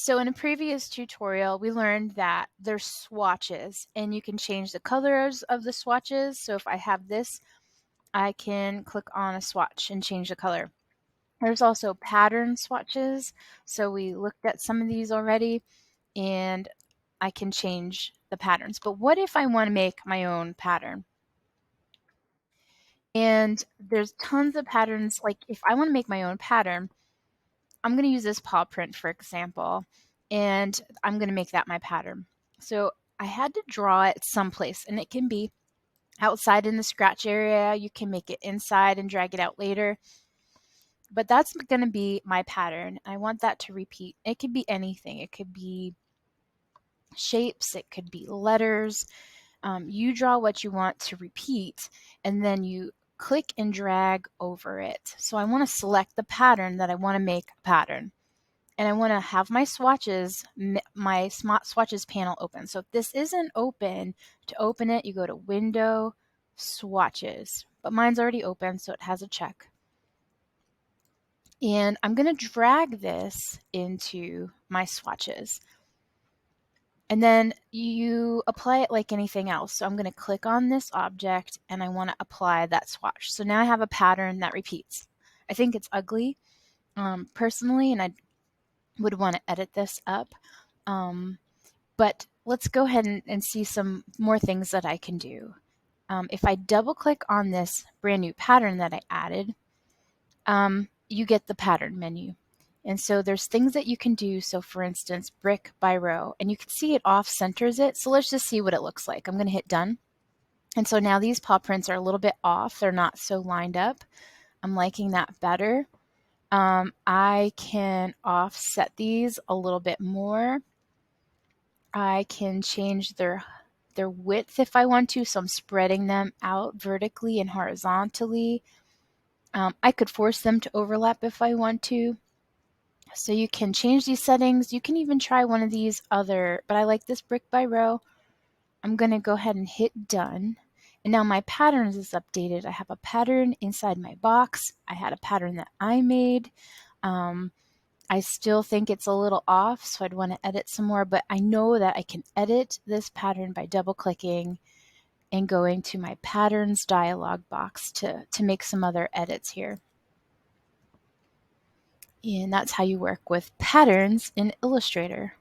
So in a previous tutorial, we learned that there's swatches and you can change the colors of the swatches. So if I have this, I can click on a swatch and change the color. There's also pattern swatches. So we looked at some of these already and I can change the patterns. But what if I want to make my own pattern? And there's tons of patterns. Like if I want to make my own pattern, I'm going to use this paw print, for example, and I'm going to make that my pattern. So I had to draw it someplace, and it can be outside in the scratch area. You can make it inside and drag it out later. But that's going to be my pattern. I want that to repeat. It could be anything. It could be shapes. It could be letters. You draw what you want to repeat, and then you click and drag over it. So I want to select the pattern that I want to make a pattern. And I want to have my swatches, my swatches panel open. So if this isn't open, to open it, you go to Window, Swatches. But mine's already open, so it has a check. And I'm going to drag this into my swatches. And then you apply it like anything else. So I'm going to click on this object and I want to apply that swatch. So now I have a pattern that repeats. I think it's ugly personally, and I would want to edit this up. But let's go ahead and see some more things that I can do. If I double click on this brand new pattern that I added, you get the pattern menu. And so there's things that you can do. So for instance, brick by row, and you can see it off centers it. So let's just see what it looks like. I'm going to hit done. And so now these paw prints are a little bit off. They're not so lined up. I'm liking that better. I can offset these a little bit more. I can change their width if I want to, so I'm spreading them out vertically and horizontally. I could force them to overlap if I want to. So you can change these settings. You can even try one of these other, but I like this brick by row. I'm going to go ahead and hit done. And now my patterns is updated. I have a pattern inside my box. I had a pattern that I made. I still think it's a little off, so I'd want to edit some more, but I know that I can edit this pattern by double clicking and going to my patterns dialog box to make some other edits here. And that's how you work with patterns in Illustrator.